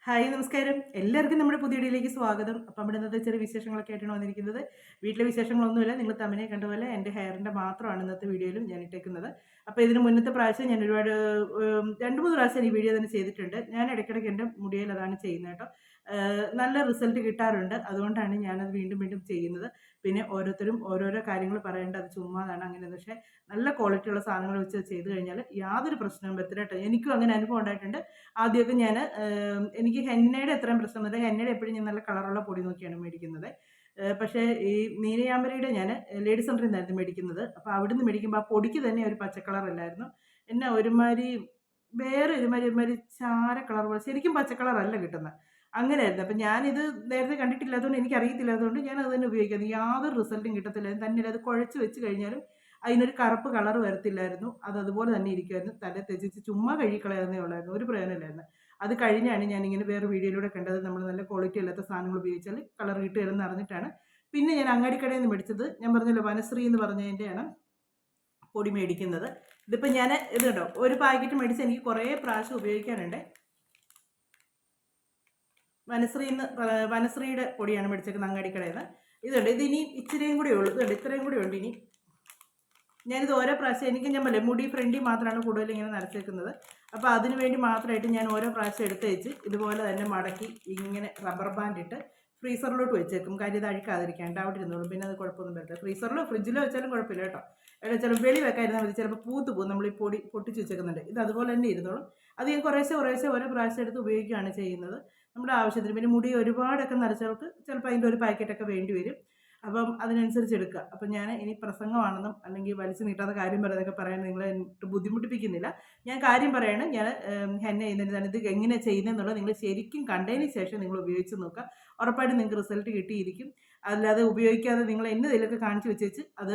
Hi നമസ്കാരം. എല്ലാവർക്കും നമ്മുടെ പുതിയ വീഡിയോയിലേക്ക് സ്വാഗതം. അപ്പം നമ്മുടെ ഇന്നത്തെ ചെറിയ വിശേഷങ്ങളൊക്കെ ആയിട്ടാണ് വന്നിരിക്കുന്നത്. വീട്ടിലെ വിശേഷങ്ങളൊന്നുമില്ല. നിങ്ങൾ തമ്പനയിൽ കണ്ട പോലെ എൻ്റെ ഹെയറിൻ്റെ മാത്രമാണ് ഇന്നത്തെ വീഡിയോയിലും ഞാൻ ഇട്ടേക്കുന്നത്. അപ്പോൾ ഇതിന് മുന്നത്തെ പ്രാവശ്യം ഞാൻ ഒരുപാട് 2, 3 പ്രാവശ്യം ഈ വീഡിയോ തന്നെ ചെയ്തിട്ടുണ്ട്. ഞാൻ ഇടയ്ക്കിടയ്ക്ക് എൻ്റെ മുടിയിൽ അതാണ് ചെയ്യുന്നത് കേട്ടോ. നല്ല റിസൾട്ട് കിട്ടാറുണ്ട്. അതുകൊണ്ടാണ് ഞാനത് വീണ്ടും വീണ്ടും ചെയ്യുന്നത്. പിന്നെ ഓരോരുത്തരും ഓരോരോ കാര്യങ്ങൾ പറയേണ്ടത് അത് ചുമ്മാതാണ് അങ്ങനെയെന്ന്. പക്ഷേ നല്ല ക്വാളിറ്റിയുള്ള സാധനങ്ങൾ വെച്ച് ചെയ്ത് കഴിഞ്ഞാൽ യാതൊരു പ്രശ്നവും വരത്തില്ല കേട്ടോ. എനിക്കും അങ്ങനെ അനുഭവം ഉണ്ടായിട്ടുണ്ട്. ആദ്യമൊക്കെ ഞാൻ എനിക്ക് ഹെന്നയുടെ അത്രയും പ്രശ്നമൊന്നുമില്ല. ഹെന്നയുടെ എപ്പോഴും ഞാൻ നല്ല കളറുള്ള പൊടി നോക്കിയാണ് മേടിക്കുന്നത്. പക്ഷേ ഈ നീലയാമ്പരിയുടെ ഞാൻ ലേഡീസ് സെൻ്ററിൽ നിന്നായിരുന്നു മേടിക്കുന്നത്. അപ്പോൾ അവിടുന്ന് മേടിക്കുമ്പോൾ ആ പൊടിക്ക് തന്നെ ഒരു പച്ച കളറല്ലായിരുന്നു. എന്നാ ഒരുമാതിരി വേറെ ഒരുമാതിരി ചാര കളർ പോലെ ശരിക്കും പച്ച കളറല്ല കിട്ടുന്നത്. അങ്ങനെയായിരുന്നു. അപ്പം ഞാനിത് നേരത്തെ കണ്ടിട്ടില്ലാത്തതുകൊണ്ട് എനിക്കറിയത്തില്ലാത്തതുകൊണ്ട് ഞാനത് തന്നെ ഉപയോഗിക്കുന്നത്. യാതൊരു റിസൾട്ടും കിട്ടത്തില്ലായിരുന്നു. തന്നെയല്ല അത് കുഴച്ച് വെച്ച് കഴിഞ്ഞാലും അതിനൊരു കറുപ്പ് കളർ വരത്തില്ലായിരുന്നു. അത് അതുപോലെ തന്നെ ഇരിക്കുമായിരുന്നു. തല തേച്ച് ചുമ്മാ കഴുകിക്കളയാവുന്നേ ഉള്ളായിരുന്നു. ഒരു പ്രയോജനമില്ലായിരുന്നു. അത് കഴിഞ്ഞാണ് ഞാനിങ്ങനെ വേറെ വീഡിയോയിലൂടെ കണ്ടത് നമ്മൾ നല്ല ക്വാളിറ്റി അല്ലാത്ത സാധനങ്ങൾ ഉപയോഗിച്ചാൽ കളർ കിട്ടുകയില്ലെന്ന് അറിഞ്ഞിട്ടാണ് പിന്നെ ഞാൻ അങ്ങാടിക്കടയിൽ നിന്ന് മേടിച്ചത്. ഞാൻ പറഞ്ഞല്ലോ വനശ്രീ എന്ന് പറഞ്ഞതിൻ്റെയാണ് പൊടി മേടിക്കുന്നത്. ഇതിപ്പോൾ ഞാൻ ഇത് കേട്ടോ ഒരു പാക്കറ്റ് മേടിച്ച് എനിക്ക് കുറേ പ്രാവശ്യം ഉപയോഗിക്കാനുണ്ട്. വനശ്രീയുടെ പൊടിയാണ് മേടിച്ചേക്കുന്നത് അങ്ങാടിക്കടയിൽ നിന്ന്. ഇതുണ്ട്. ഇതിനി ഇച്ചിരിയും കൂടെ ഉള്ളൂ. ഇതുണ്ട്, ഇത്രയും കൂടെ ഉണ്ട്. ഇനി ഞാനിത് ഓരോ പ്രാവശ്യം ഞാൻ പറയും മുടി ഫ്രണ്ടിൽ മാത്രമാണ് കൂടുതൽ ഇങ്ങനെ നരച്ചേക്കുന്നത്. അപ്പോൾ അതിന് വേണ്ടി മാത്രമായിട്ട് ഞാൻ ഓരോ പ്രാവശ്യം എടുത്ത് വെച്ച് ഇതുപോലെ തന്നെ മടക്കി ഇങ്ങനെ റബ്ബർ ബാൻഡ് ഇട്ട് ഫ്രീസറിലോട്ട് വെച്ചേക്കും. കാര്യം ഇത് അഴുക്കാതിരിക്കാൻ അവിടെ ഇരുന്നോളും. പിന്നെ അത് കുഴപ്പമൊന്നും വരത്തില്ല. ഫ്രീസറിലോ ഫ്രിഡ്ജിലോ വെച്ചാലും കുഴപ്പമില്ല കേട്ടോ. ചിലപ്പോൾ വെളി വെക്കാതിരുന്നാൽ മതി. ചിലപ്പോൾ പൂത്ത് പോകും. നമ്മൾ ഈ പൊടി പൊട്ടിച്ച് വെച്ചേക്കുന്നുണ്ട്. ഇത് അതുപോലെ തന്നെ ഇരുന്നോളും. അത് ഞാൻ കുറേശ്ശെ ഓരോ പ്രാവശ്യം എടുത്ത് ഉപയോഗിക്കുകയാണ് ചെയ്യുന്നത് നമ്മുടെ ആവശ്യത്തിന്. പിന്നെ മുടി ഒരുപാടൊക്കെ നരച്ചവർക്ക് ചിലപ്പോൾ അതിൻ്റെ ഒരു പാക്കറ്റൊക്കെ വേണ്ടി വരും. അപ്പം അതിനനുസരിച്ച് എടുക്കുക. അപ്പം ഞാൻ ഇനി പ്രസംഗമാണെന്നും അല്ലെങ്കിൽ വലിച്ചു നീട്ടാത്ത കാര്യം പറയുന്നതൊക്കെ പറയാൻ നിങ്ങളെ ബുദ്ധിമുട്ടിപ്പിക്കുന്നില്ല. ഞാൻ കാര്യം പറയാണ്. ഞാൻ ഹെന്ന ചെയ്യുന്നതാണ്. ഇത് എങ്ങനെയാണ് ചെയ്യുന്നതെന്നുള്ളത് നിങ്ങൾ ശരിക്കും കണ്ടതിന് ശേഷം നിങ്ങൾ ഉപയോഗിച്ച് നോക്കുക. ഉറപ്പായിട്ടും നിങ്ങൾക്ക് റിസൾട്ട് കിട്ടിയിരിക്കും. അല്ലാതെ ഉപയോഗിക്കാതെ നിങ്ങൾ എന്നതിലൊക്കെ കാണിച്ച് വെച്ചേച്ച് അത്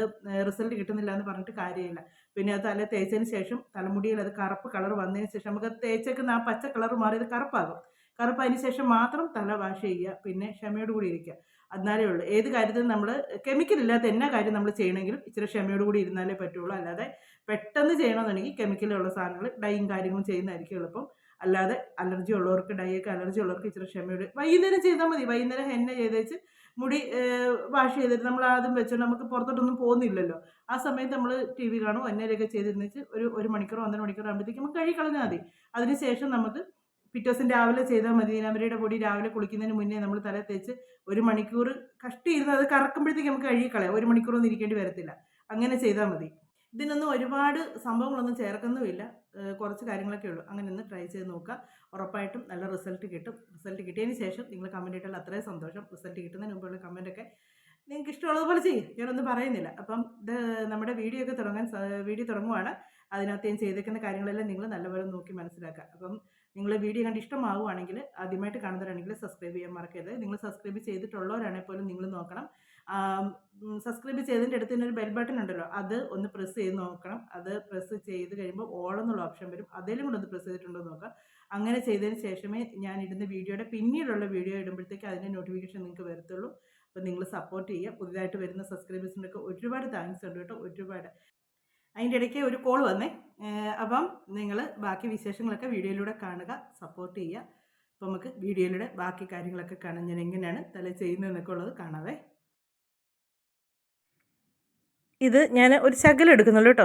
റിസൾട്ട് കിട്ടുന്നില്ല എന്ന് പറഞ്ഞിട്ട് കാര്യമില്ല. പിന്നെ അത് തല തേച്ചതിന് ശേഷം തലമുടിയിൽ അത് കറുപ്പ് കളർ വന്നതിന് ശേഷം നമുക്ക് തേച്ചേക്കുന്ന ആ പച്ച കളർ മാറി അത് കറുപ്പാകും. കറുപ്പതിന് ശേഷം മാത്രം തല വാഷ് ചെയ്യുക. പിന്നെ ക്ഷമയോട് കൂടി ഇരിക്കുക. എന്നാലേ ഉള്ളൂ. ഏത് കാര്യത്തിലും നമ്മൾ കെമിക്കൽ ഇല്ലാത്ത എന്നാ കാര്യം നമ്മൾ ചെയ്യണമെങ്കിലും ഇച്ചിരി ക്ഷമയോട് കൂടി ഇരുന്നാലേ പറ്റുള്ളൂ. അല്ലാതെ പെട്ടെന്ന് ചെയ്യണമെന്നുണ്ടെങ്കിൽ കെമിക്കലുള്ള സാധനങ്ങൾ ഡൈയും കാര്യങ്ങളും ചെയ്യുന്നതായിരിക്കും എളുപ്പം. അല്ലാതെ അലർജി ഉള്ളവർക്ക് ഡൈയൊക്കെ അലർജി ഉള്ളവർക്ക് ഇച്ചിരി ക്ഷമയോട് വൈകുന്നേരം ചെയ്താൽ മതി. വൈകുന്നേരം ഹെന്ന ചെയ്തേച്ച് മുടി വാഷ് ചെയ്തിട്ട് നമ്മൾ ആദ്യം വെച്ചോണ്ട് നമുക്ക് പുറത്തോട്ടൊന്നും പോകുന്നില്ലല്ലോ. ആ സമയത്ത് നമ്മൾ ടി വി കാണും എണ്ണയിലൊക്കെ ചെയ്തിരുന്നിച്ച് ഒരു മണിക്കൂറോ 1.5 മണിക്കൂറോ ആകുമ്പോഴത്തേക്കും നമുക്ക് കഴുകി കളഞ്ഞാൽ മതി. അതിനുശേഷം നമുക്ക് പിറ്റേ ദിവസം രാവിലെ ചെയ്താൽ മതി. നീലാംബരിയുടെ പൊടി രാവിലെ കുളിക്കുന്നതിന് മുന്നേ നമ്മൾ തല തേച്ച് 1 മണിക്കൂർ കഷ്ടിയിരുന്ന് അത് കറക്കുമ്പോഴത്തേക്ക് നമുക്ക് കഴുകിക്കളയാം. 1 മണിക്കൂറൊന്നും ഇരിക്കേണ്ടി വരത്തില്ല. അങ്ങനെ ചെയ്താൽ മതി. ഇതിനൊന്നും ഒരുപാട് സംഭവങ്ങളൊന്നും ചേർക്കുന്നുമില്ല. കുറച്ച് കാര്യങ്ങളൊക്കെ ഉള്ളൂ. അങ്ങനെ ഒന്ന് ട്രൈ ചെയ്ത് നോക്കുക. ഉറപ്പായിട്ടും നല്ല റിസൾട്ട് കിട്ടും. റിസൾട്ട് കിട്ടിയതിന് ശേഷം നിങ്ങൾ കമൻറ്റ് ഇട്ടാൽ അത്രയും സന്തോഷം. റിസൾട്ട് കിട്ടുന്നതിന് മുമ്പുള്ള കമൻറ്റൊക്കെ നിങ്ങൾക്ക് ഇഷ്ടമുള്ളതുപോലെ ചെയ്യും. ഞാനൊന്നും പറയുന്നില്ല. അപ്പം ഇത് നമ്മുടെ വീഡിയോ തുടങ്ങുവാണ്. അതിനകത്ത് ഞാൻ ചെയ്തേക്കുന്ന കാര്യങ്ങളെല്ലാം നിങ്ങൾ നല്ലപോലെ നോക്കി മനസ്സിലാക്കുക. അപ്പം നിങ്ങൾ വീഡിയോ കണ്ട് ഇഷ്ടമാവുകയാണെങ്കിൽ ആദ്യമായിട്ട് കാണുന്നവരാണെങ്കിൽ സബ്സ്ക്രൈബ് ചെയ്യാൻ മറക്കരുത്. നിങ്ങൾ സബ്സ്ക്രൈബ് ചെയ്തിട്ടുള്ളവരാണെങ്കിൽ പോലും നിങ്ങൾ നോക്കണം. സബ്സ്ക്രൈബ് ചെയ്തതിൻ്റെ അടുത്ത് തന്നെ ഒരു ബെൽ ബട്ടൺ ഉണ്ടല്ലോ, അത് ഒന്ന് പ്രസ് ചെയ്ത് നോക്കണം. അത് പ്രസ് ചെയ്ത് കഴിയുമ്പോൾ ഓൾ എന്നുള്ള ഓപ്ഷൻ വരും. അതിലും കൂടെ ഒന്ന് പ്രസ് ചെയ്തിട്ടുണ്ടോ എന്ന് നോക്കാം. അങ്ങനെ ചെയ്തതിന് ശേഷമേ ഞാൻ ഇടുന്ന വീഡിയോയുടെ പിന്നീടുള്ള വീഡിയോ ഇടുമ്പോഴത്തേക്ക് അതിൻ്റെ നോട്ടിഫിക്കേഷൻ നിങ്ങൾക്ക് വരത്തുള്ളൂ. അപ്പോൾ നിങ്ങൾ സപ്പോർട്ട് ചെയ്യുക. പുതിയതായിട്ട് വരുന്ന സബ്സ്ക്രൈബേഴ്സിനൊക്കെ ഒരുപാട് താങ്ക്സ് ഉണ്ട് കേട്ടോ. ഒരുപാട്. അതിൻ്റെ ഇടയ്ക്ക് ഒരു കോൾ വന്നേ. അപ്പം നിങ്ങൾ ബാക്കി വിശേഷങ്ങളൊക്കെ വീഡിയോയിലൂടെ കാണുക, സപ്പോർട്ട് ചെയ്യുക. അപ്പോൾ നമുക്ക് വീഡിയോയിലൂടെ ബാക്കി കാര്യങ്ങളൊക്കെ കാണാം. ഞാൻ എങ്ങനെയാണ് തല ചെയ്യുന്നതെന്നൊക്കെ ഉള്ളത് കാണാവേ. ഇത് ഞാൻ ഒരു ശകലം എടുക്കുന്നുള്ളൂ കേട്ടോ.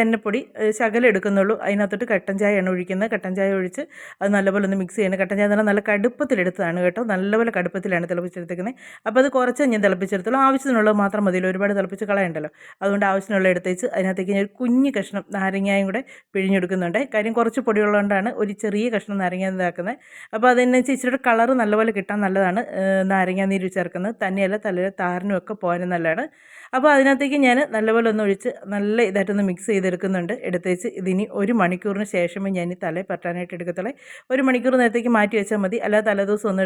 എണ്ണപ്പൊടി ശകലം എടുക്കുന്നുള്ളൂ. അതിനകത്തോട്ട് കട്ടൻ ചായയാണ് ഒഴിക്കുന്നത്. കട്ടൻ ചായ ഒഴിച്ച് അത് നല്ലപോലെ ഒന്ന് മിക്സ് ചെയ്യണം. കട്ടൻ ചായ എന്ന് പറഞ്ഞാൽ നല്ല കടുപ്പത്തിലെടുത്തതാണ് കേട്ടോ. നല്ലപോലെ കടുപ്പത്തിലാണ് തിളപ്പിച്ചെടുത്തേക്കുന്നത്. അപ്പോൾ അത് കുറച്ച് ഞാൻ തിളപ്പിച്ചെടുത്തോളൂ. ആവശ്യത്തിനുള്ളത് മാത്രം മതിയല്ലോ, ഒരുപാട് തിളപ്പിച്ച് കളയണ്ടല്ലോ. അതുകൊണ്ട് ആവശ്യത്തിനുള്ള എടുത്തേച്ച് അതിനകത്തേക്ക് ഞാൻ ഒരു കുഞ്ഞ് കഷ്ണം നാരങ്ങയും കൂടെ പിഴിഞ്ഞെടുക്കുന്നുണ്ട്. കാര്യം കുറച്ച് പൊടിയുള്ളതുകൊണ്ടാണ് ഒരു ചെറിയ കഷ്ണം നാരങ്ങ ഇതാക്കുന്നത്. അപ്പോൾ അതിനനുസരിച്ച് ഇച്ചിരി കളറ് നല്ലപോലെ കിട്ടാൻ നല്ലതാണ് നാരങ്ങ നീര് ചേർക്കുന്നത്. തന്നെയല്ല തലയിൽ താരനും ഒക്കെ പോകാനും നല്ലതാണ്. അപ്പോൾ അതിനകത്തേക്ക് ഞാൻ നല്ലപോലെ ഒന്ന് ഒഴിച്ച് നല്ല ഇതായിട്ടൊന്ന് മിക്സ് ചെയ്തെടുക്കുന്നുണ്ട്. എടുത്തേച്ച് ഇതിനി 1 മണിക്കൂറിന് ശേഷമേ ഞാൻ ഈ തലയിൽ പറ്റാനായിട്ട് എടുക്കത്തുള്ളൂ. 1 മണിക്കൂർ നേരത്തേക്ക് മാറ്റി വെച്ചാൽ മതി. അല്ലാതെ തലേദിവസം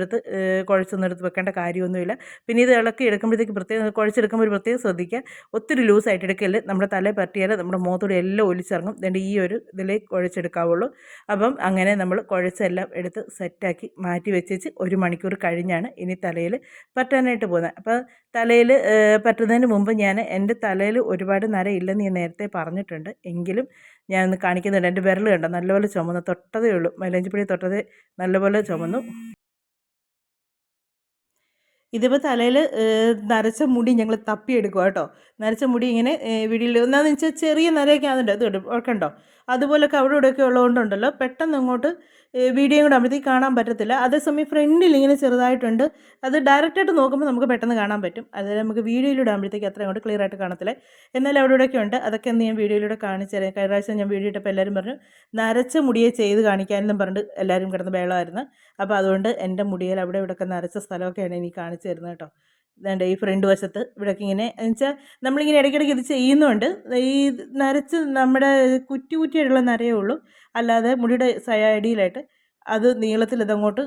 കുഴച്ചൊന്നും എടുത്ത് വെക്കേണ്ട കാര്യമൊന്നുമില്ല. പിന്നെ ഇത് ഇളക്കി എടുക്കുമ്പോഴത്തേക്ക് കുഴച്ചെടുക്കുമ്പോൾ ഒരു പ്രത്യേകം ശ്രദ്ധിക്കുക. ഒത്തിരി ലൂസായിട്ട് എടുക്കല്ലേ. നമ്മുടെ തലയിൽ പറ്റിയാൽ നമ്മുടെ മുഖത്തൂടെ എല്ലാം ഒലിച്ചിറങ്ങും. അതുകൊണ്ട് ഈ ഒരു ഇതിലേ കുഴച്ചെടുക്കാവുള്ളൂ. അപ്പം അങ്ങനെ നമ്മൾ കുഴച്ചെല്ലാം എടുത്ത് സെറ്റാക്കി മാറ്റി വെച്ചേച്ച് 1 മണിക്കൂർ കഴിഞ്ഞാണ് ഇനി തലയിൽ പറ്റാനായിട്ട് പോകുന്നത്. അപ്പോൾ തലയിൽ പറ്റുന്നതിന് മുമ്പ് മുമ്പ് ഞാൻ എൻ്റെ തലയിൽ ഒരുപാട് നരയില്ലെന്ന് ഞാൻ നേരത്തെ പറഞ്ഞിട്ടുണ്ട്. എങ്കിലും ഞാനൊന്ന് കാണിക്കുന്നുണ്ട്. എൻ്റെ വിരൽ കണ്ടോ നല്ലപോലെ ചുമന്നു, തൊട്ടതേ ഉള്ളൂ, മൈലാഞ്ചിപ്പൊടി തൊട്ടതേ നല്ലപോലെ ചുമന്നു. ഇതിപ്പോൾ തലയിൽ നരച്ച മുടി ഞങ്ങൾ തപ്പിയെടുക്കുക കേട്ടോ. നരച്ച മുടി ഇങ്ങനെ വീടിൽ ഒന്നാന്ന് വെച്ചാൽ ചെറിയ നരയൊക്കെ ആകുന്നുണ്ട്, അത് ഓർക്കണ്ടോ, അതുപോലൊക്കെ അവിടെ ഇവിടെയൊക്കെ ഉള്ളതുകൊണ്ടുണ്ടല്ലോ പെട്ടെന്ന് അങ്ങോട്ട് വീഡിയോയും കൂടെ ആകുമ്പോഴത്തേക്ക് കാണാൻ പറ്റത്തില്ല. അതേസമയം ഫ്രണ്ടിൽ ഇങ്ങനെ ചെറുതായിട്ടുണ്ട്, അത് ഡയറക്റ്റായിട്ട് നോക്കുമ്പോൾ നമുക്ക് പെട്ടെന്ന് കാണാൻ പറ്റും. അത് നമുക്ക് വീഡിയോയിലൂടെ ആകുമ്പോഴത്തേക്ക് അത്ര അങ്ങോട്ട് ക്ലിയർ ആയിട്ട് കാണത്തില്ല. എന്നാലും അവിടെ ഇവിടെയൊക്കെ ഉണ്ട്, അതൊക്കെ ഒന്ന് ഞാൻ വീഡിയോയിലൂടെ കാണിച്ചു തരാം. കഴിഞ്ഞ പ്രാവശ്യം ഞാൻ വീഡിയോ ഇട്ടപ്പോൾ എല്ലാവരും പറഞ്ഞു നരച്ച മുടിയെ ചെയ്ത് കാണിക്കാനെന്നും പറഞ്ഞിട്ട് എല്ലാവരും കിടന്ന് ബഹളമായിരുന്നു. അപ്പോൾ അതുകൊണ്ട് എൻ്റെ മുടിയിൽ അവിടെ ഇവിടെയൊക്കെ നരച്ച സ്ഥലമൊക്കെയാണ് എനിക്ക് കാണിച്ചു തരുന്നത് കേട്ടോ. ഇതാണ്ട് ഈ ഫ്രണ്ട് വശത്ത് ഇവിടെയൊക്കെ ഇങ്ങനെ എന്നുവെച്ചാൽ നമ്മളിങ്ങനെ ഇടയ്ക്കിടയ്ക്ക് ഇത് ചെയ്യുന്നുണ്ട്. ഈ നരച്ച് നമ്മുടെ കുറ്റി കുറ്റിയായിട്ടുള്ള നരയേ ഉള്ളൂ, അല്ലാതെ മുടിയുടെ സൈഡിലായിട്ട് അത് നീളത്തിൽ ഇതങ്ങോട്ട്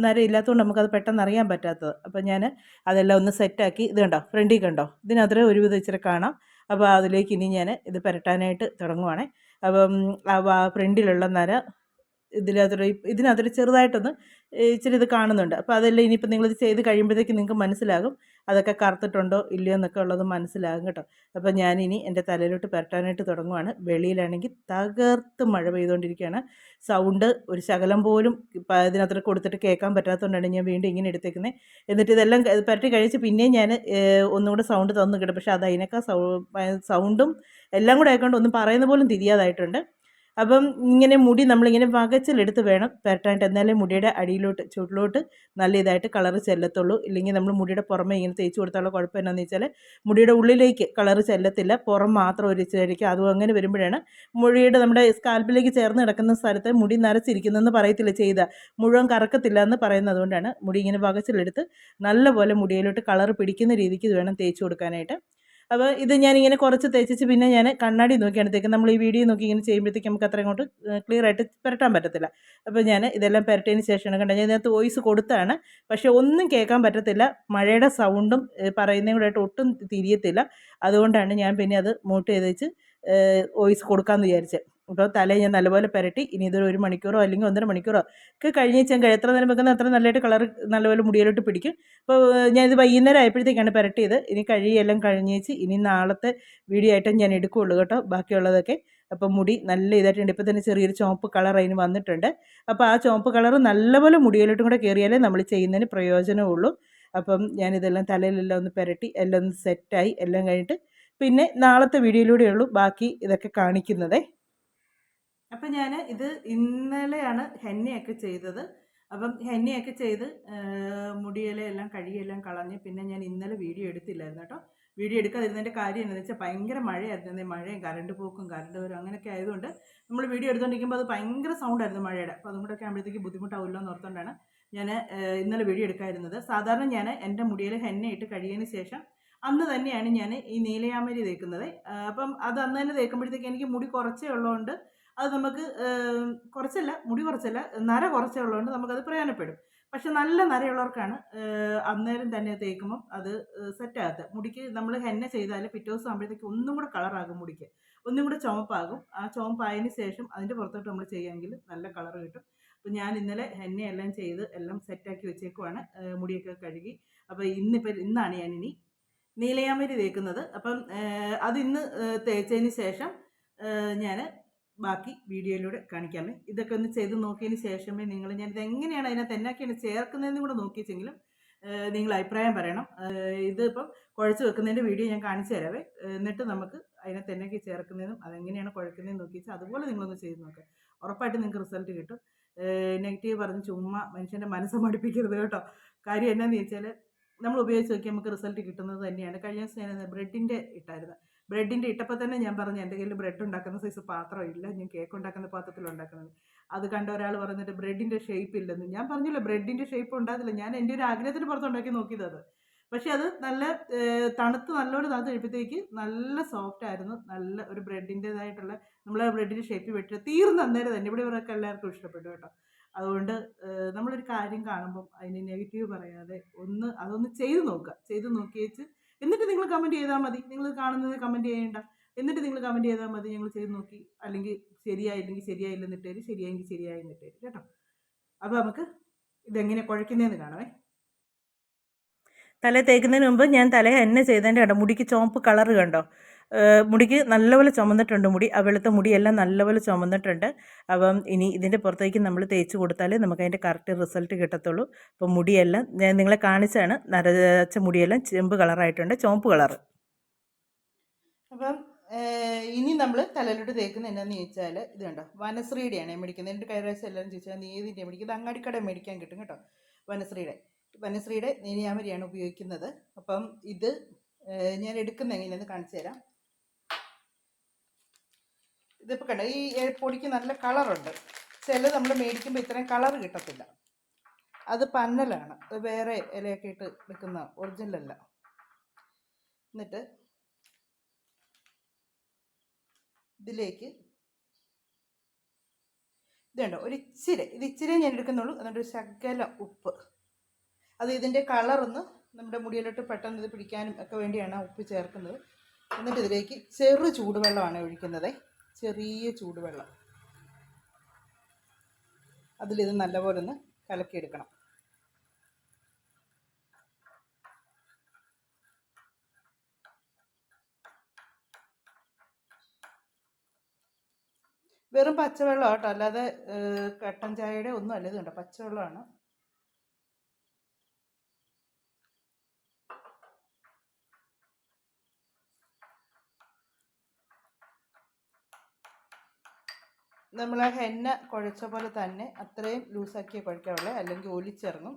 നരയില്ലാത്തതുകൊണ്ട് നമുക്കത് പെട്ടെന്ന് അറിയാൻ പറ്റാത്തത്. അപ്പോൾ ഞാൻ അതെല്ലാം ഒന്ന് സെറ്റാക്കി, ഇത് കണ്ടോ ഫ്രണ്ടിൽ കണ്ടോ, ഇതിനത്രേ ഒരുവിധം ഇച്ചിരി കാണാം. അപ്പോൾ അതിലേക്ക് ഇനി ഞാൻ ഇത് പുരട്ടാനായിട്ട് തുടങ്ങുവാണേ. അപ്പം ആ ഫ്രണ്ടിലുള്ള നര ഇതിനകത്തൊരു ചെറുതായിട്ടൊന്ന് ഇച്ചിരി ഇത് കാണുന്നുണ്ട്. അപ്പോൾ അതെല്ലാം ഇനിയിപ്പോൾ നിങ്ങളിത് ചെയ്ത് കഴിയുമ്പോഴത്തേക്ക് നിങ്ങൾക്ക് മനസ്സിലാകും അതൊക്കെ കറുത്തിട്ടുണ്ടോ ഇല്ലയോ എന്നൊക്കെ ഉള്ളത് മനസ്സിലാകും കേട്ടോ. അപ്പോൾ ഞാനിനി എൻ്റെ തലയിലോട്ട് പുരട്ടാനായിട്ട് തുടങ്ങുവാണ്. വെളിയിലാണെങ്കിൽ തകർത്ത് മഴ പെയ്തുകൊണ്ടിരിക്കുകയാണ്. സൗണ്ട് ഒരു ശകലം പോലും ഇതിനകത്തോട്ട് കൊടുത്തിട്ട് കേൾക്കാൻ പറ്റാത്തതുകൊണ്ടാണ് ഞാൻ വീണ്ടും ഇങ്ങനെ എടുത്തേക്കുന്നത്. എന്നിട്ട് ഇതെല്ലാം പുരട്ടി കഴിച്ച് പിന്നെയും ഞാൻ ഒന്നുകൂടെ സൗണ്ട് തന്നു കിട്ടും. പക്ഷേ അത് അതിനേക്കാൾ സൗണ്ടും എല്ലാം കൂടെ ആയിക്കൊണ്ട് ഒന്നും പറയുന്ന പോലും തിരിയാതായിട്ടുണ്ട്. അപ്പം ഇങ്ങനെ മുടി നമ്മളിങ്ങനെ വകച്ചിലെടുത്ത് വേണം പുരട്ടാനായിട്ട്, എന്നാലേ മുടിയുടെ അടിയിലോട്ട് ചുവട്ടിലോട്ട് നല്ല ഇതായിട്ട് കളറ് ചെല്ലത്തുള്ളൂ. ഇല്ലെങ്കിൽ നമ്മൾ മുടിയുടെ പുറമെ ഇങ്ങനെ തേച്ച് കൊടുത്താലുള്ള കുഴപ്പം എന്നാന്ന് വെച്ചാൽ മുടിയുടെ ഉള്ളിലേക്ക് കളറ് ചെല്ലത്തില്ല, പുറം മാത്രം ഒരു ഇച്ചിരിക്കും. അതും അങ്ങനെ വരുമ്പോഴാണ് മുടിയുടെ നമ്മുടെ സ്കാൽപ്പിലേക്ക് ചേർന്ന് കിടക്കുന്ന സ്ഥലത്ത് മുടി നരച്ചിരിക്കുന്നതെന്ന് പറയത്തില്ല, ചെയ്താൽ മുഴുവൻ കറക്കത്തില്ല എന്ന് പറയുന്നത്. അതുകൊണ്ടാണ് മുടി ഇങ്ങനെ വകച്ചിലെടുത്ത് നല്ലപോലെ മുടിയിലോട്ട് കളറ് പിടിക്കുന്ന രീതിക്ക് ഇത് വേണം തേച്ച് കൊടുക്കാനായിട്ട്. അപ്പോൾ ഇത് ഞാനിങ്ങനെ കുറച്ച് തേച്ചിച്ച് പിന്നെ ഞാൻ കണ്ണാടി നോക്കിയാണ് തേക്കുന്നത്. നമ്മൾ ഈ വീഡിയോ നോക്കി ഇങ്ങനെ ചെയ്യുമ്പോഴത്തേക്ക് നമുക്ക് അത്ര അങ്ങോട്ട് ക്ലിയർ ആയിട്ട് പുരട്ടാൻ പറ്റത്തില്ല. അപ്പോൾ ഞാൻ ഇതെല്ലാം പുരട്ടിയതിന് ശേഷമാണ് കണ്ടത്. ഞാൻ ഇതിനകത്ത് വോയിസ് കൊടുത്താണ്, പക്ഷേ ഒന്നും കേൾക്കാൻ പറ്റത്തില്ല. മഴയുടെ സൗണ്ടും പറയുന്നതും കൂടെ ആയിട്ട് ഒട്ടും തിരിയത്തില്ല. അതുകൊണ്ടാണ് ഞാൻ പിന്നെ അത് മ്യൂട്ട് ചെയ്ത് വെച്ച് വോയിസ് കൊടുക്കാമെന്ന് വിചാരിച്ചത്. അപ്പോൾ തലയിൽ ഞാൻ നല്ലപോലെ പുരട്ടി. ഇനി ഇതൊരു 1 മണിക്കൂറോ അല്ലെങ്കിൽ 1.5 മണിക്കൂറോ ഒക്കെ കഴിഞ്ഞ് വെച്ചാൽ എത്ര നേരം വെക്കുന്നത് അത്ര നല്ലതായിട്ട് കളർ നല്ലപോലെ മുടിയിലോട്ട് പിടിക്കും. അപ്പോൾ ഞാനിത് വൈകുന്നേരം ആയപ്പോഴത്തേക്കാണ് പുരട്ടിയത്. ഇനി കഴിയെല്ലാം കഴിഞ്ഞേച്ച് ഇനി നാളത്തെ വീഡിയോ ആയിട്ട് ഞാൻ എടുക്കുകയുള്ളൂ കേട്ടോ ബാക്കിയുള്ളതൊക്കെ. അപ്പം മുടി നല്ല ഇതായിട്ടുണ്ട്. ഇപ്പോൾ തന്നെ ചെറിയൊരു ചുവപ്പ് കളർ അതിന് വന്നിട്ടുണ്ട്. അപ്പോൾ ആ ചുവപ്പ് കളർ നല്ലപോലെ മുടിയിലോട്ടും കൂടെ കയറിയാലേ നമ്മൾ ചെയ്യുന്നതിന് പ്രയോജനമുള്ളൂ. അപ്പം ഞാനിതെല്ലാം തലയിലെല്ലാം ഒന്ന് പുരട്ടി എല്ലാം ഒന്ന് സെറ്റായി എല്ലാം കഴിഞ്ഞിട്ട് പിന്നെ നാളത്തെ വീഡിയോയിലൂടെയുള്ളൂ ബാക്കി ഇതൊക്കെ കാണിക്കുന്നതേ. അപ്പം ഞാൻ ഇത് ഇന്നലെയാണ് ഹെന്നയൊക്കെ ചെയ്തത്. അപ്പം ഹെന്നയൊക്കെ ചെയ്ത് മുടിയിലെല്ലാം കഴുകിയെല്ലാം കളഞ്ഞ് പിന്നെ ഞാൻ ഇന്നലെ വീഡിയോ എടുത്തില്ലായിരുന്നു കേട്ടോ. വീഡിയോ എടുക്കാതിരുന്നതിൻ്റെ കാര്യം എന്താണെന്ന് വെച്ചാൽ ഭയങ്കര മഴയായിരുന്നു. മഴയും കറണ്ട് പോക്കും കറണ്ട് വരും അങ്ങനെയൊക്കെ ആയതുകൊണ്ട് നമ്മൾ വീഡിയോ എടുത്തുകൊണ്ടിരിക്കുമ്പോൾ അത് ഭയങ്കര സൗണ്ടായിരുന്നു മഴയുടെ. അപ്പോൾ അതും കൂടെ ഒക്കെ ആകുമ്പോഴത്തേക്ക് ബുദ്ധിമുട്ടാവില്ലോ എന്ന് ഓർത്തുകൊണ്ടാണ് ഞാൻ ഇന്നലെ വീഡിയോ എടുക്കാതിരുന്നത്. സാധാരണ ഞാൻ എൻ്റെ മുടിയിൽ ഹെന്നയിട്ട് കഴിയുന്നതിന് ശേഷം അന്ന് തന്നെയാണ് ഞാൻ ഈ നീലയാമരി തേക്കുന്നത്. അപ്പം അത് അന്ന് തന്നെ തേക്കുമ്പോഴത്തേക്ക് എനിക്ക് മുടി കുറച്ചേ ഉള്ളതുകൊണ്ട് അത് നമുക്ക് കുറച്ചല്ല, മുടി കുറച്ചല്ല, നര കുറച്ചേ ഉള്ളതുകൊണ്ട് നമുക്കത് പ്രയോജനപ്പെടും. പക്ഷെ നല്ല നരയുള്ളവർക്കാണ് അന്നേരം തന്നെ തേക്കുമ്പം അത് സെറ്റാകത്ത്. മുടിക്ക് നമ്മൾ ഹെന്ന ചെയ്താൽ പിറ്റേ ദിവസം ആകുമ്പോഴത്തേക്ക് ഒന്നും കൂടെ കളറാകും, മുടിക്ക് ഒന്നും കൂടെ ചുവപ്പാകും. ആ ചുവപ്പായതിന് ശേഷം അതിൻ്റെ പുറത്തോട്ട് നമ്മൾ ചെയ്യുമെങ്കിൽ നല്ല കളർ കിട്ടും. അപ്പോൾ ഞാൻ ഇന്നലെ ഹെന്നയെല്ലാം ചെയ്ത് എല്ലാം സെറ്റാക്കി വെച്ചേക്കുവാണ്, മുടിയൊക്കെ കഴുകി. അപ്പോൾ ഇന്നാണ് ഞാനിനി നീലയാമരി തേക്കുന്നത്. അപ്പം അത് ഇന്ന് തേച്ചതിന് ശേഷം ഞാൻ ബാക്കി വീഡിയോയിലൂടെ കാണിക്കാമേ. ഇതൊക്കെ ഒന്ന് ചെയ്ത് നോക്കിയതിന് ശേഷമേ ഞാനിത് എങ്ങനെയാണ് അതിനകത്ത് എന്നാക്കിയാണ് ചേർക്കുന്നതെന്ന് കൂടെ നോക്കിച്ചെങ്കിലും നിങ്ങൾ അഭിപ്രായം പറയണം. ഇതിപ്പം കുഴച്ച് വെക്കുന്നതിൻ്റെ വീഡിയോ ഞാൻ കാണിച്ചു തരാവേ. എന്നിട്ട് നമുക്ക് അതിനകത്ത് എന്നൊക്കെ ചേർക്കുന്നതും അതെങ്ങനെയാണ് കുഴക്കുന്നതെന്ന് നോക്കി വെച്ചാൽ അതുപോലെ നിങ്ങളൊന്ന് ചെയ്ത് നോക്കുക. ഉറപ്പായിട്ട് നിങ്ങൾക്ക് റിസൾട്ട് കിട്ടും. നെഗറ്റീവ് പറഞ്ഞ് ചുമ്മാ മനുഷ്യൻ്റെ മനസ്സ് മടുപ്പിക്കരുത് കേട്ടോ. കാര്യം എന്നാന്ന് ചോദിച്ചാൽ നമ്മൾ ഉപയോഗിച്ച് നോക്കി നമുക്ക് റിസൾട്ട് കിട്ടുന്നത് തന്നെയാണ്. കഴിഞ്ഞ ദിവസം ഞാൻ ബ്രെഡിൻ്റെ ഇട്ടായിരുന്നു. ബ്രെഡിൻ്റെ ഇട്ടപ്പോൾ തന്നെ ഞാൻ പറഞ്ഞു എൻ്റെ കയ്യിൽ ബ്രെഡ് ഉണ്ടാക്കുന്ന സൈസ് പാത്രം ഇല്ല, ഞാൻ കേക്ക് ഉണ്ടാക്കുന്ന പാത്രത്തിൽ ഉണ്ടാക്കുന്നത്. അത് കണ്ട ഒരാൾ പറഞ്ഞിട്ട് ബ്രെഡിൻ്റെ ഷേപ്പ് ഇല്ലെന്ന്. ഞാൻ പറഞ്ഞില്ല ബ്രെഡിൻ്റെ ഷേപ്പ് ഉണ്ടാകത്തില്ല, ഞാൻ എൻ്റെ ഒരു ആഗ്രഹത്തിന് പുറത്തുണ്ടാക്കി നോക്കിയത് അത്. പക്ഷേ അത് നല്ല തണുത്ത് നല്ലോണം തണുത്ത് കഴിയുമ്പോഴത്തേക്ക് നല്ല സോഫ്റ്റ് ആയിരുന്നു. നല്ല ഒരു ബ്രെഡിൻ്റേതായിട്ടുള്ള നമ്മളെ ബ്രെഡിൻ്റെ ഷേപ്പ് വെട്ടി തീർന്ന് അന്നേരം തന്നെ ഇവിടെ ഇവരൊക്കെ എല്ലാവർക്കും ഇഷ്ടപ്പെട്ടു കേട്ടോ. അതുകൊണ്ട് നമ്മളൊരു കാര്യം കാണുമ്പം അതിന് നെഗറ്റീവ് പറയാതെ അതൊന്ന് ചെയ്ത് നോക്കുക. ചെയ്ത് നോക്കിയേച്ച് എന്നിട്ട് നിങ്ങൾ കമൻറ്റ് ചെയ്താൽ മതി. നിങ്ങൾ കാണുന്നത് കമൻറ്റ് ചെയ്യേണ്ട, എന്നിട്ട് നിങ്ങൾ കമൻറ്റ് ചെയ്താൽ മതി ഞങ്ങൾ ചെയ്ത് നോക്കി, അല്ലെങ്കിൽ ശരിയായില്ലെങ്കിൽ ശരിയായില്ലെന്നിട്ടേര്, ശരിയായെങ്കിൽ ശരിയായെന്നിട്ടേര് കേട്ടോ. അപ്പോൾ നമുക്ക് ഇതെങ്ങനെ കുഴയ്ക്കുന്നതെന്ന് കാണാമേ. തല തേക്കുന്നതിന് മുമ്പ് ഞാൻ തല എന്നെ ചെയ്തതിൻ്റെ കണ്ടോ മുടിക്ക് ചുവപ്പ് കളറ് കണ്ടോ, മുടിക്ക് നല്ലപോലെ ചുമന്നിട്ടുണ്ട് മുടി, ആ വെളുത്ത മുടിയെല്ലാം നല്ലപോലെ ചുമന്നിട്ടുണ്ട്. അപ്പം ഇനി ഇതിൻ്റെ പുറത്തേക്ക് നമ്മൾ തേച്ച് കൊടുത്താലേ നമുക്ക് അതിൻ്റെ കറക്റ്റ് റിസൾട്ട് കിട്ടത്തുള്ളൂ. അപ്പം മുടിയെല്ലാം ഞാൻ നിങ്ങളെ കാണിച്ചാണ്, നരച്ച മുടിയെല്ലാം ചെമ്പ് കളറായിട്ടുണ്ട്, ചുവപ്പ് കളറ്. അപ്പം ഇനി നമ്മൾ തലയിലോട്ട് തേക്കുന്നത് എന്താണെന്ന് ചോദിച്ചാൽ ഇത് കണ്ടോ, വനശ്രീയുടെയാണ് മേടിക്കുന്നത്. എൻ്റെ കൈരാശം എല്ലാവരും ചോദിച്ചാൽ നീ ഏതിൻ്റെ മേടിക്കുന്നത്? അങ്ങാടിക്കട മേടിക്കാൻ കിട്ടും കേട്ടോ, വനശ്രീയുടെ നീനിയാമരിയാണ് ഉപയോഗിക്കുന്നത്. അപ്പം ഇത് ഞാൻ എടുക്കുന്ന എങ്ങനെയാണെന്ന് കാണിച്ചു തരാം. ഇതിപ്പോൾ കണ്ടോ, ഈ പൊടിക്ക് നല്ല കളറുണ്ട്. ചിലത് നമ്മൾ മേടിക്കുമ്പോൾ ഇത്രയും കളർ കിട്ടത്തില്ല. അത് പന്നലാണ്, അത് വേറെ ഇലയൊക്കെ ഇട്ട് എടുക്കുന്ന ഒറിജിനലല്ല. എന്നിട്ട് ഇതിലേക്ക് ഇതുണ്ടോ, ഇച്ചിരി ഞാൻ എടുക്കുന്നുള്ളൂ. എന്നിട്ട് ഒരു ശകല ഉപ്പ്, അത് ഇതിൻ്റെ കളറൊന്ന് നമ്മുടെ മുടിയിലോട്ട് പെട്ടെന്ന് ഇത് പിടിക്കാനും ഒക്കെ വേണ്ടിയാണ് ആ ഉപ്പ് ചേർക്കുന്നത്. എന്നിട്ട് ഇതിലേക്ക് ചെറു ചൂടുവെള്ളമാണ് ഒഴിക്കുന്നത്, ചെറിയ ചൂടുവെള്ളം. അതിലിത് നല്ലപോലെ ഒന്ന് കലക്കിയെടുക്കണം. വെറും പച്ചവെള്ളം കേട്ടോ, അല്ലാതെ കട്ടൻ ചായയുടെ ഒന്നും അല്ല. ഇത് കണ്ടോ, പച്ചവെള്ളമാണ്. നമ്മൾ ആ ഹെന്ന കുഴച്ച പോലെ തന്നെ അത്രയും ലൂസാക്കിയേ കുഴക്കാവുള്ളൂ, അല്ലെങ്കിൽ ഒലിച്ചിറങ്ങും.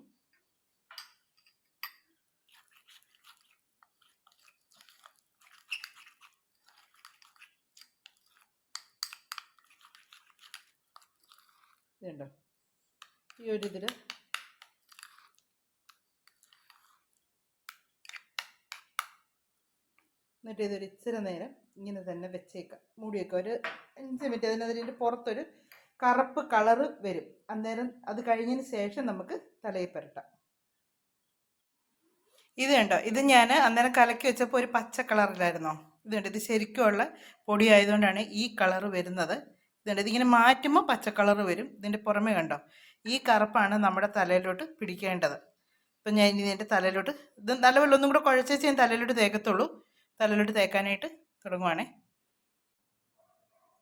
ഇതുണ്ടോ, ഈ ഒരു ഇതിൽ എന്നിട്ട് ഇതൊരു ഇച്ചിരി നേരം ഇങ്ങനെ തന്നെ വെച്ചേക്കാം, മൂടിയേക്കാം ഒരു 5 മിനിറ്റ്. അതിൻ്റെ പുറത്തൊരു കറുപ്പ് കളറ് വരും. അന്നേരം അത് കഴിഞ്ഞതിന് ശേഷം നമുക്ക് തലയിൽ പുരട്ടാം. ഇത് കണ്ടോ, ഇത് ഞാൻ അന്നേരം കലക്കി വെച്ചപ്പോൾ ഒരു പച്ച കളറിലായിരുന്നോ. ഇതുണ്ട്, ഇത് ശരിക്കുമുള്ള പൊടി ആയതുകൊണ്ടാണ് ഈ കളറ് വരുന്നത്. ഇതുണ്ട്, ഇതിങ്ങനെ മാറ്റുമ്പോൾ പച്ച കളറ് വരും. ഇതിൻ്റെ പുറമേ കണ്ടോ, ഈ കറുപ്പാണ് നമ്മുടെ തലയിലോട്ട് പിടിക്കേണ്ടത്. അപ്പം ഞാൻ ഇനി എൻ്റെ തലയിലോട്ട് ഇത് നല്ലപോലെ ഒന്നും കൂടെ കുഴച്ചേച്ച് ഞാൻ തലയിലോട്ട് തേക്കത്തുള്ളൂ. തലയിലോട്ട് തേക്കാനായിട്ട് തുടങ്ങുവാണേ.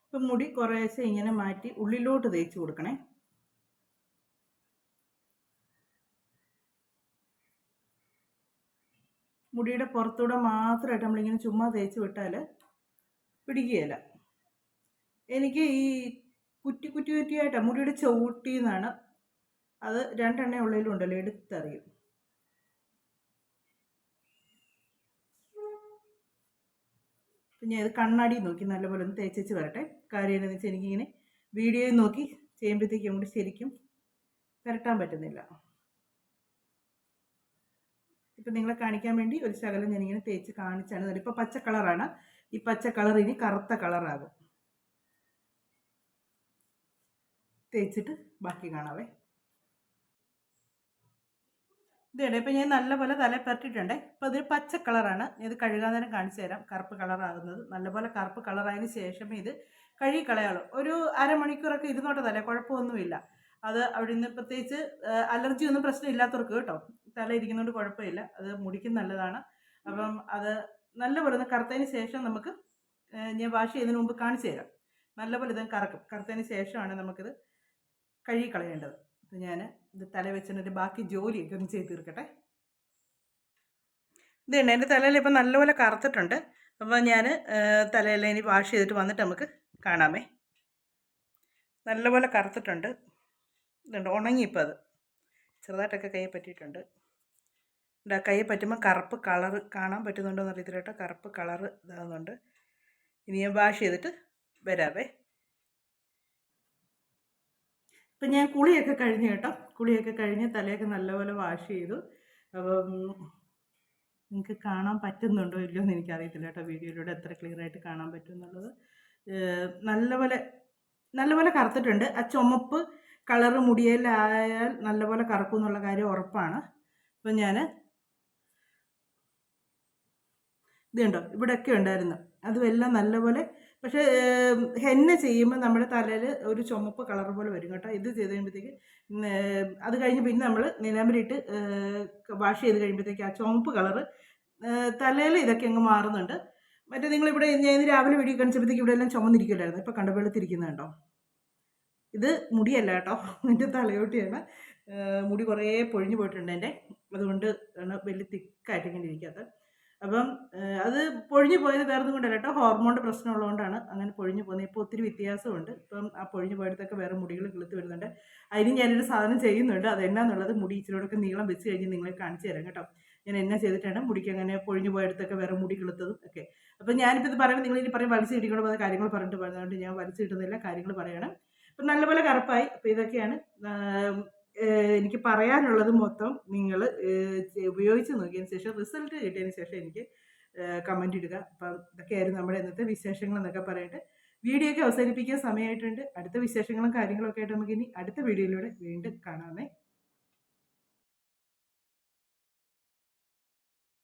ഇപ്പം മുടി കുറേശ്ശെ ഇങ്ങനെ മാറ്റി ഉള്ളിലോട്ട് തേച്ച് കൊടുക്കണേ. മുടിയുടെ പുറത്തൂടെ മാത്രമായിട്ട് നമ്മളിങ്ങനെ ചുമ്മാ തേച്ച് വിട്ടാൽ പിടിക്കുകയില്ല. എനിക്ക് ഈ കുറ്റി കുറ്റിയായിട്ടാണ് മുടിയുടെ ചവിട്ടിന്നാണ്, അത് 2 എണ്ണ ഉള്ളിലുണ്ടല്ലോ, എടുത്തറിയും. പിന്നെ അത് കണ്ണാടി നോക്കി നല്ലപോലെ ഒന്ന് തേച്ച് വരട്ടെ. കാര്യം എന്താണെന്ന് വെച്ചാൽ എനിക്കിങ്ങനെ വീഡിയോയിൽ നോക്കി ചെയ്യുമ്പോഴത്തേക്കും അങ്ങോട്ട് ശരിക്കും പുരട്ടാൻ പറ്റുന്നില്ല. ഇപ്പം നിങ്ങളെ കാണിക്കാൻ വേണ്ടി ഒരു ശകലം ഞാനിങ്ങനെ തേച്ച് കാണിച്ചാണ്. അതിപ്പോൾ പച്ച കളറാണ്, ഈ പച്ച കളർ ഇനി കറുത്ത കളറാകും. തേച്ചിട്ട് ബാക്കി കാണാവേ. ഇതേടെ ഇപ്പം ഞാൻ നല്ലപോലെ തല പരട്ടിയിട്ടുണ്ട്. ഇപ്പോൾ അതൊരു പച്ച കളറാണ്. ഇത് കഴുകാൻ നേരം കാണിച്ചു തരാം കറുപ്പ് കളറാകുന്നത്. നല്ലപോലെ കറുപ്പ് കളറായതിന് ശേഷമേ ഇത് കഴുകി കളയാളൂ. ഒരു അരമണിക്കൂറൊക്കെ ഇരുന്നോട്ടെ, തല കുഴപ്പമൊന്നുമില്ല. അത് അവിടെ നിന്ന് പ്രത്യേകിച്ച് അലർജി ഒന്നും പ്രശ്നമില്ലാത്തവർക്ക് കേട്ടോ, തല ഇരിക്കുന്നതുകൊണ്ട് കുഴപ്പമില്ല. അത് മുടിക്കും നല്ലതാണ്. അപ്പം അത് നല്ലപോലെ ഒന്ന് കറുത്തതിന് ശേഷം നമുക്ക് ഞാൻ വാഷ് ചെയ്തതിന് മുമ്പ് കാണിച്ചു തരാം. നല്ലപോലെ ഇത് കറക്കും. കറുത്തതിന് ശേഷമാണ് നമുക്കിത് കഴുകി കളയേണ്ടത്. അപ്പം ഞാൻ ഇത് തല വെച്ചിട്ട് ബാക്കി ജോലിയൊക്കെ ഒന്ന് ചെയ്ത് തീർക്കട്ടെ. ഇതുണ്ട്, എൻ്റെ തലയിൽ ഇപ്പം നല്ലപോലെ കറുത്തിട്ടുണ്ട്. അപ്പോൾ ഞാൻ തലയിൽ ഇനി വാഷ് ചെയ്തിട്ട് വന്നിട്ട് നമുക്ക് കാണാമേ. നല്ലപോലെ കറുത്തിട്ടുണ്ട്. ഇതുണ്ട്, ഉണങ്ങിയിപ്പോൾ അത് ചെറുതായിട്ടൊക്കെ കൈ പറ്റിയിട്ടുണ്ട്. കൈ പറ്റുമ്പോൾ കറുപ്പ് കളറ് കാണാൻ പറ്റുന്നുണ്ടോ എന്ന് അറിയത്തില്ല കേട്ടോ, കറുപ്പ് കളറ് ഇതാകുന്നുണ്ട്. ഇനി ഞാൻ വാഷ് ചെയ്തിട്ട് വരാവേ. ഇപ്പം ഞാൻ കുളിയൊക്കെ കഴിഞ്ഞ് കേട്ടോ, കുളിയൊക്കെ കഴിഞ്ഞ് തലയൊക്കെ നല്ലപോലെ വാഷ് ചെയ്തു. അപ്പം നിങ്ങൾക്ക് കാണാൻ പറ്റുന്നുണ്ടോ ഇല്ലയോ എന്ന് എനിക്കറിയത്തില്ല കേട്ടോ, വീഡിയോയിലൂടെ എത്ര ക്ലിയർ ആയിട്ട് കാണാൻ പറ്റും എന്നുള്ളത്. നല്ലപോലെ കറുത്തിട്ടുണ്ട്. ആ ചുമപ്പ് കളറ് മുടിയിലായാൽ നല്ലപോലെ കറുക്കും എന്നുള്ള കാര്യം ഉറപ്പാണ്. അപ്പം ഞാൻ ഇത് കണ്ടോ, ഇവിടെയൊക്കെ ഉണ്ടായിരുന്നു, അതുമെല്ലാം നല്ലപോലെ പക്ഷേ ഹെന്ന ചെയ്യുമ്പോൾ നമ്മുടെ തലയിൽ ഒരു ചുമപ്പ് കളർ പോലെ വരും കേട്ടോ. ഇത് ചെയ്ത് കഴിയുമ്പോഴത്തേക്ക് അത് കഴിഞ്ഞ് പിന്നെ നമ്മൾ നിലമ്പരിട്ട് വാഷ് ചെയ്ത് കഴിയുമ്പോഴത്തേക്ക് ആ ചുമപ്പ് കളറ് തലയിൽ ഇതൊക്കെ അങ്ങ് മാറുന്നുണ്ട്. മറ്റേ നിങ്ങളിവിടെ ഞാൻ രാവിലെ വീഡിയോ കാണിച്ചപ്പോഴത്തേക്ക് ഇവിടെ എല്ലാം ചുമന്നിരിക്കില്ലായിരുന്നു. ഇപ്പോൾ കണ്ടോ വെളുത്തിരിക്കുന്നത് കണ്ടോ. ഇത് മുടിയല്ല കേട്ടോ, എൻ്റെ തലയോട്ടിയാണ്. മുടി കുറേ പൊഴിഞ്ഞു പോയിട്ടുണ്ട് എൻ്റെ, അതുകൊണ്ട് ആണ് വലിയ തിക്കായിട്ട് ഇങ്ങനെ ഇരിക്കാത്തത്. അപ്പം അത് പൊഴിഞ്ഞു പോയത് വേറെ ഒന്നും കൊണ്ടല്ല കേട്ടോ, ഹോർമോണിൻ്റെ പ്രശ്നമുള്ളതുകൊണ്ടാണ് അങ്ങനെ പൊഴിഞ്ഞു പോകുന്നത്. ഇപ്പോൾ ഒത്തിരി വ്യത്യാസമുണ്ട്. ഇപ്പം ആ പൊഴിഞ്ഞു പോയതൊക്കെ വേറെ മുടികൾ കിളുത്ത് വരുന്നുണ്ട്. അതിന് ഞാനൊരു സാധനം ചെയ്യുന്നുണ്ട്. അതെന്നാന്നുള്ളത് മുടി ഇച്ചിരിയോടൊക്കെ നീളം വെച്ച് കഴിഞ്ഞ് നിങ്ങളെ കാണിച്ചു തരാം കേട്ടോ. ഞാൻ എന്നാ ചെയ്തിട്ടാണ് മുടിക്ക് അങ്ങനെ പൊഴിഞ്ഞു പോയടത്തൊക്കെ വേറെ മുടി കിളുത്തതും ഒക്കെ. അപ്പം ഞാനിപ്പോൾ ഇത് പറയുമ്പോൾ നിങ്ങൾ ഇനി പറയും വലിച്ചു കിട്ടിക്കൊണ്ട് പോകുന്ന കാര്യങ്ങൾ പറഞ്ഞിട്ട് പറയുന്നതുകൊണ്ട് ഞാൻ വലിച്ചു കിട്ടുന്നില്ല, കാര്യങ്ങൾ പറയണം. അപ്പം നല്ലപോലെ കറുപ്പായി. അപ്പോൾ ഇതൊക്കെയാണ് എനിക്ക് പറയാനുള്ളത്. മൊത്തം നിങ്ങൾ ഉപയോഗിച്ച് നോക്കിയതിന് ശേഷം റിസൾട്ട് കിട്ടിയതിന് ശേഷം എനിക്ക് കമൻറ്റ് ഇടുക. അപ്പം ഇതൊക്കെയായിരുന്നു നമ്മുടെ ഇന്നത്തെ വിശേഷങ്ങൾ എന്നൊക്കെ പറയട്ടെ. വീഡിയോ ഒക്കെ അവസാനിപ്പിക്കാൻ സമയമായിട്ടുണ്ട്. അടുത്ത വിശേഷങ്ങളും കാര്യങ്ങളൊക്കെ ആയിട്ട് നമുക്ക് ഇനി അടുത്ത വീഡിയോയിലൂടെ വീണ്ടും കാണാമേ.